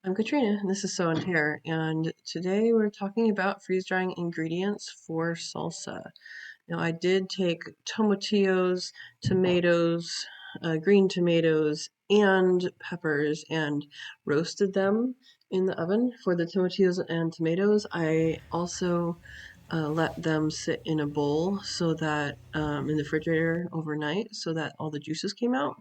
I'm Katrina, and this is So and Tare, and today we're talking about freeze-drying ingredients for salsa. Now, I did take tomatillos, tomatoes, green tomatoes, and peppers and roasted them in the oven. For the tomatillos and tomatoes, I also let them sit in a bowl so that in the refrigerator overnight so that all the juices came out.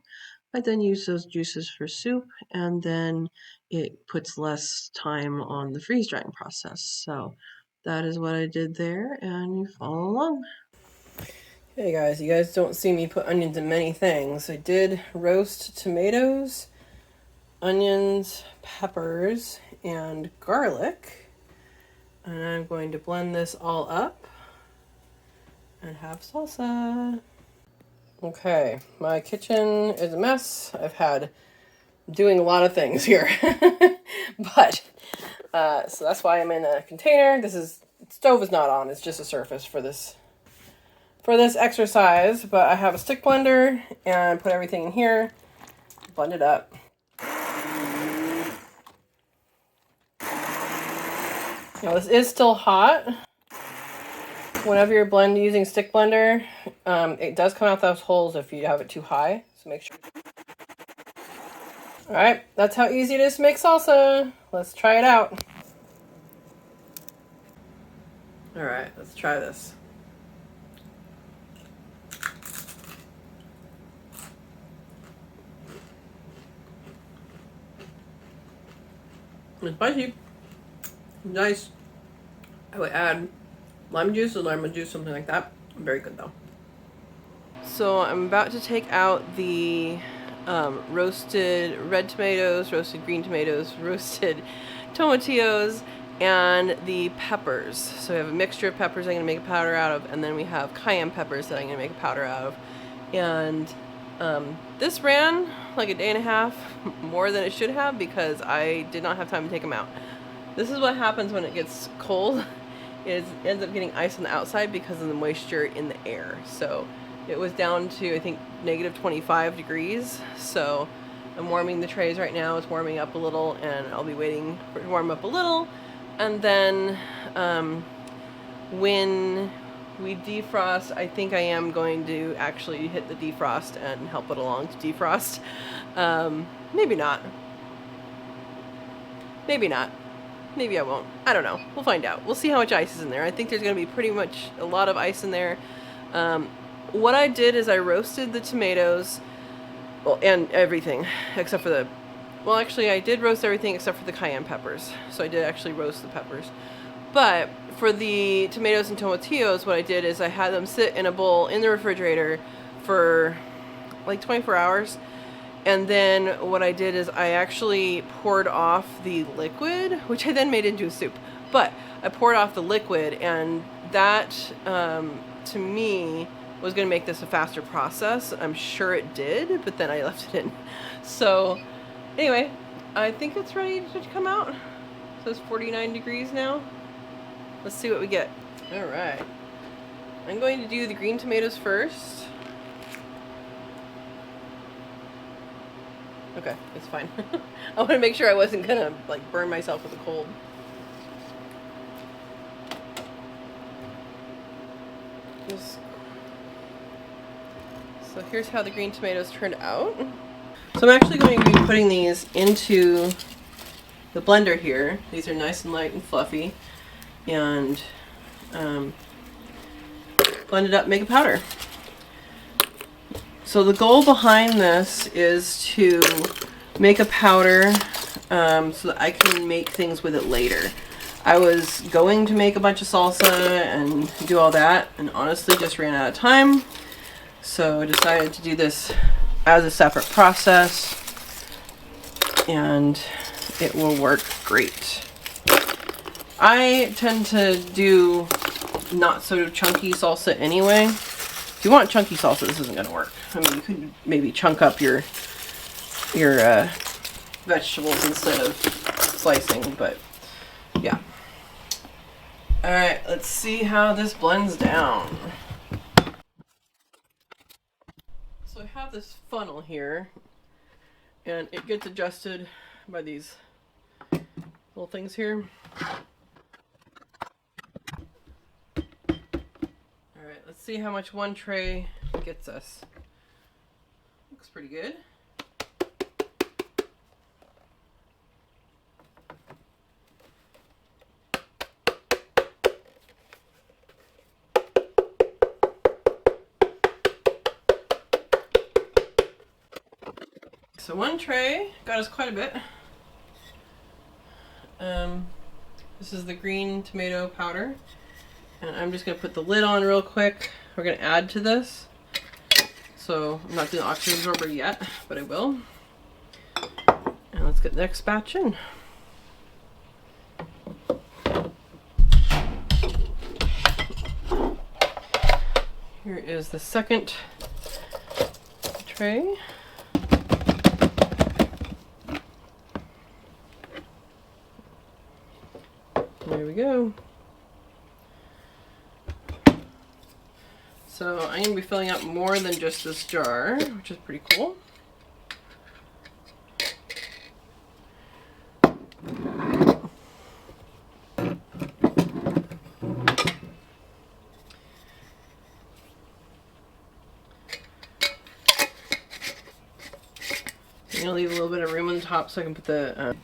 I then use those juices for soup, and then it puts less time on the freeze drying process. So that is what I did there, and you follow along. Hey guys, you guys don't see me put onions in many things. I did roast tomatoes, onions, peppers, and garlic. And I'm going to blend this all up and have salsa. Okay, my kitchen is a mess. I've had doing a lot of things here. But, so that's why I'm in a container. Stove is not on, it's just a surface for this exercise, but I have a stick blender and put everything in here, blend it up. Now this is still hot. Whenever you're blending using stick blender, it does come out those holes if you have it too high, so make sure. Alright, that's how easy it is to make salsa. Let's try it out. Alright, let's try this. It's spicy. Nice. I would add lime juice or lemon juice, something like that. Very good though. So I'm about to take out the roasted red tomatoes, roasted green tomatoes, roasted tomatillos, and the peppers. So we have a mixture of peppers I'm going to make a powder out of, and then we have cayenne peppers that I'm going to make a powder out of. And this ran like a day and a half more than it should have because I did not have time to take them out. This is what happens when it gets cold. It ends up getting ice on the outside because of the moisture in the air. So it was down to, I think, negative 25 degrees. So I'm warming the trays right now. It's warming up a little, and I'll be waiting for it to warm up a little. And then when we defrost, I think I am going to actually hit the defrost and help it along to defrost. Maybe not. Maybe not. Maybe I won't. I don't know. We'll find out. We'll see how much ice is in there. I think there's going to be pretty much a lot of ice in there. What I did is I roasted the tomatoes, well, and everything except for the, well, actually I did roast everything except for the cayenne peppers. So I did actually roast the peppers. But for the tomatoes and tomatillos, what I did is I had them sit in a bowl in the refrigerator for like 24 hours. And then what I did is I actually poured off the liquid, which I then made into a soup. But I poured off the liquid, and that, to me, was going to make this a faster process. I'm sure it did, but then I left it in. So, anyway, I think it's ready to come out. So it's 49 degrees now. Let's see what we get. Alright. I'm going to do the green tomatoes first. Okay, it's fine. I want to make sure I wasn't gonna like burn myself with the cold. So here's how the green tomatoes turned out. So I'm actually going to be putting these into the blender here. These are nice and light and fluffy, and blend it up, make a powder. So the goal behind this is to make a powder so that I can make things with it later. I was going to make a bunch of salsa and do all that, and honestly just ran out of time. So I decided to do this as a separate process, and it will work great. I tend to do not so chunky salsa anyway. If you want chunky salsa, this isn't going to work. I mean, you could maybe chunk up your vegetables instead of slicing, but yeah. Alright, let's see how this blends down. So I have this funnel here, and it gets adjusted by these little things here. Alright, let's see how much one tray gets us. Looks pretty good. So one tray got us quite a bit. This is the green tomato powder. And I'm just going to put the lid on real quick. We're going to add to this. So I'm not doing the oxygen absorber yet, but I will. And let's get the next batch in. Here is the second tray. There we go. So I'm going to be filling up more than just this jar, which is pretty cool. I'm going to leave a little bit of room on the top so I can put the...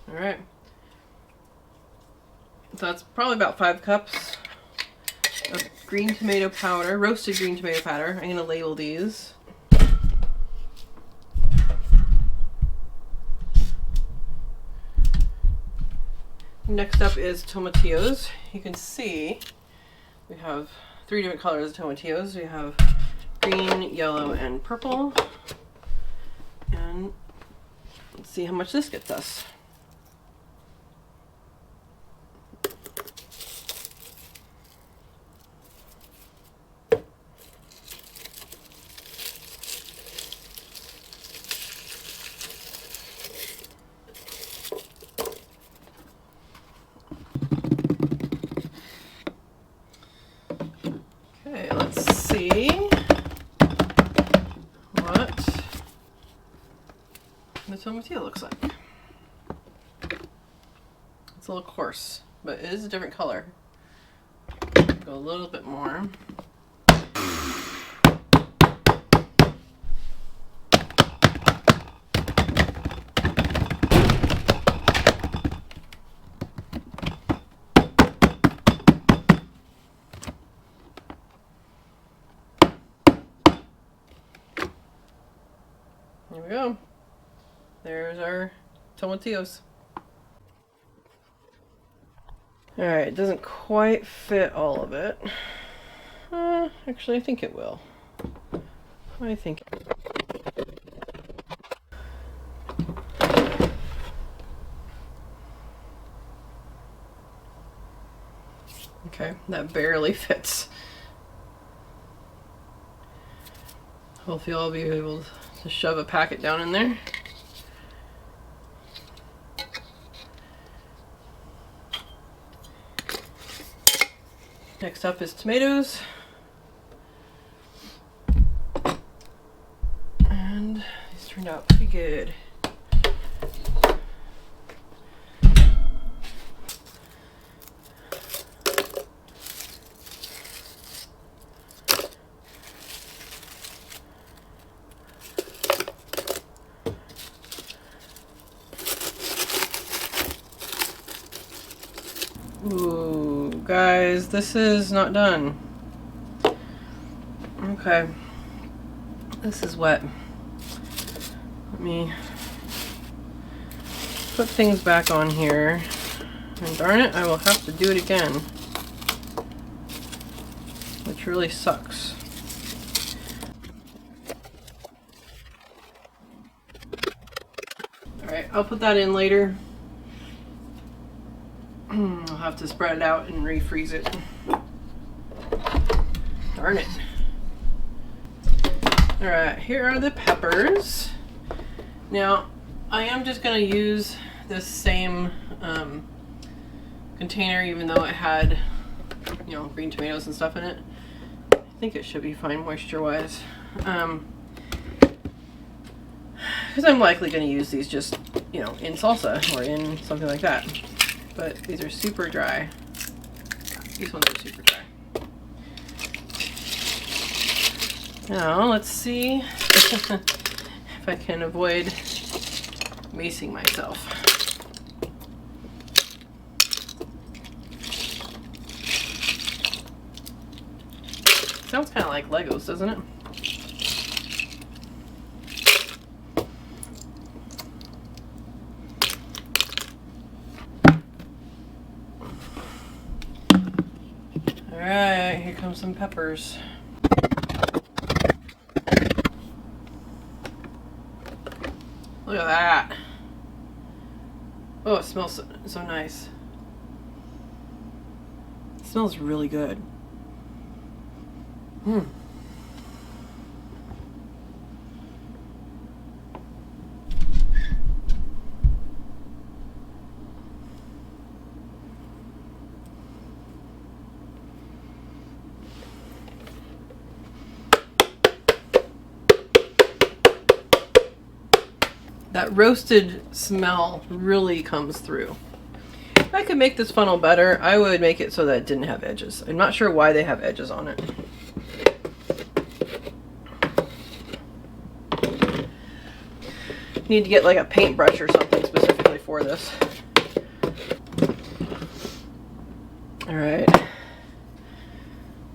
Alright. So that's probably about 5 cups of green tomato powder, roasted green tomato powder. I'm going to label these. Next up is tomatillos. You can see we have 3 different colors of tomatillos. We have green, yellow, and purple. And let's see how much this gets us. Okay, let's see what the tomatillo looks like. It's a little coarse, but it is a different color. Go a little bit more. There we go. There's our tomatillos. Alright, it doesn't quite fit all of it. Actually, I think it will. I think. Okay, that barely fits. Hopefully I'll be able to shove a packet down in there. Next up is tomatoes. And these turned out pretty good. Ooh, guys, this is not done. Okay. This is wet. Let me put things back on here. And darn it, I will have to do it again. Which really sucks. Alright, I'll put that in later. I'll have to spread it out and refreeze it. Darn it. Alright, here are the peppers. Now, I am just going to use this same container, even though it had, you know, green tomatoes and stuff in it. I think it should be fine moisture-wise. because I'm likely going to use these just, you know, in salsa or in something like that. But these are super dry. These ones are super dry. Now, let's see if I can avoid macing myself. Sounds kind of like Legos, doesn't it? Alright, here comes some peppers. Look at that. Oh, it smells so nice. It smells really good. That roasted smell really comes through. If I could make this funnel better, I would make it so that it didn't have edges. I'm not sure why they have edges on it. Need to get like a paintbrush or something specifically for this. All right.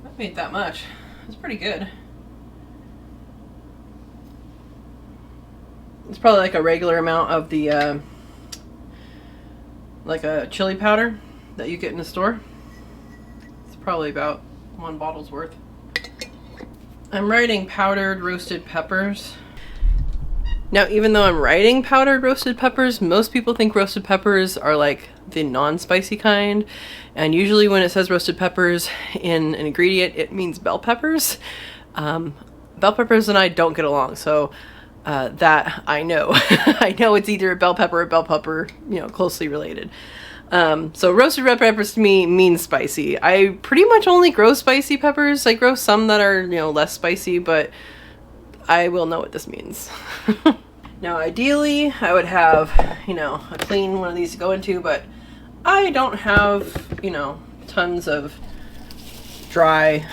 That made that much. That's pretty good. It's probably like a regular amount of the like a chili powder that you get in the store. It's probably about 1 bottle's worth. I'm writing powdered roasted peppers. Now, even though I'm writing powdered roasted peppers, most people think roasted peppers are like the non-spicy kind. And usually when it says roasted peppers in an ingredient, it means bell peppers. Bell peppers and I don't get along, so that I know. I know it's either a bell pepper or bell pepper, you know, closely related. So roasted red peppers to me means spicy. I pretty much only grow spicy peppers. I grow some that are, you know, less spicy, but I will know what this means. Now, ideally, I would have, you know, a clean one of these to go into, but I don't have, you know, tons of dry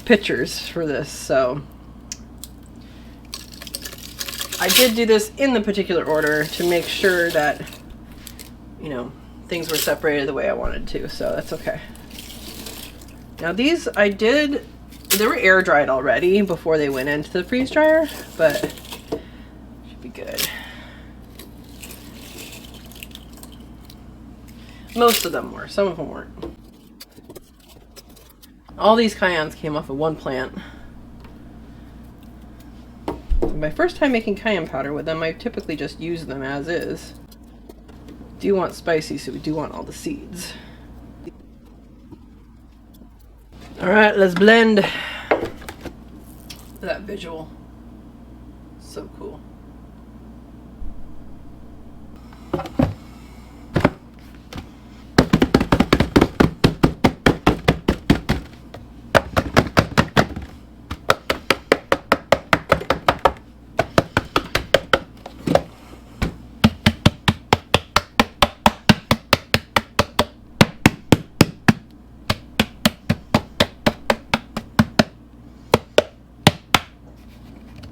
pitchers for this, so I did do this in the particular order to make sure that, you know, things were separated the way I wanted to, so that's okay. Now these they were air dried already before they went into the freeze dryer, but should be good. Most of them were, some of them weren't. All these cayennes came off of one plant. My first time making cayenne powder with them, I typically just use them as is. Do want spicy, so we do want all the seeds. All right, let's blend. That visual, so cool.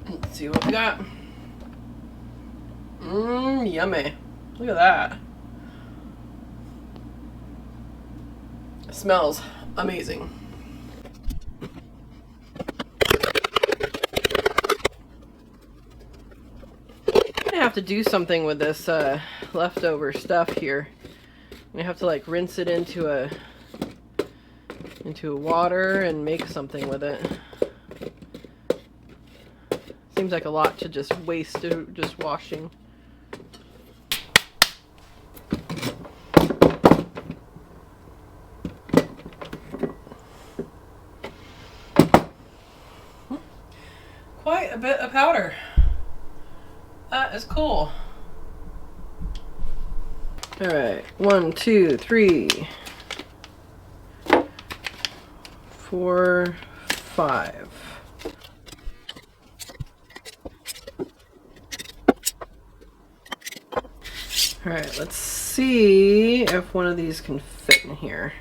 Let's see what we got. Yummy. Look at that. It smells amazing. I have to do something with this leftover stuff here. I have to like rinse it into water and make something with it. Seems like a lot to just waste just washing. Quite a bit of powder. That is cool. All right, 1, 2, 3, 4, 5. All right, let's see if one of these can fit in here.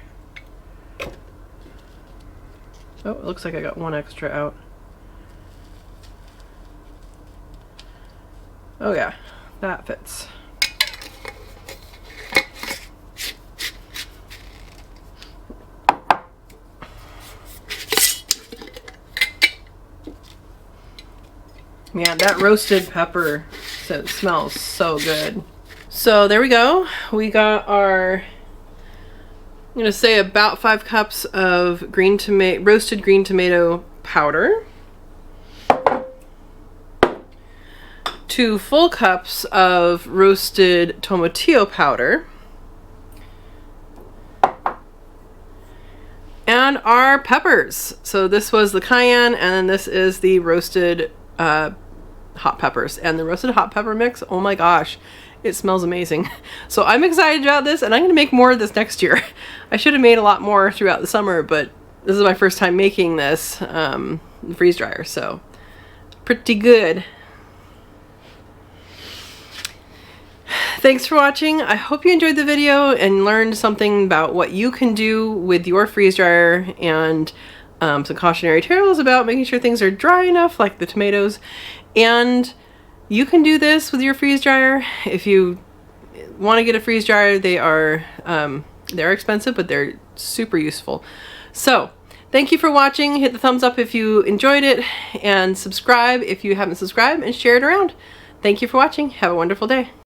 Oh, it looks like I got one extra out. Oh yeah, that fits. Man, that roasted pepper smells so good. So there we go. We got our, I'm gonna say about 5 cups of roasted green tomato powder, 2 full cups of roasted tomatillo powder, and our peppers. So this was the cayenne, and then this is the roasted hot peppers. And the roasted hot pepper mix, oh my gosh, it smells amazing. So I'm excited about this, and I'm gonna make more of this next year. I should have made a lot more throughout the summer, but this is my first time making this freeze dryer, so pretty good. Thanks for watching. I hope you enjoyed the video and learned something about what you can do with your freeze dryer, and some cautionary tales about making sure things are dry enough, like the tomatoes. And you can do this with your freeze dryer. If you want to get a freeze dryer, they're expensive, but they're super useful. So thank you for watching. Hit the thumbs up if you enjoyed it, and subscribe if you haven't subscribed, and share it around. Thank you for watching. Have a wonderful day.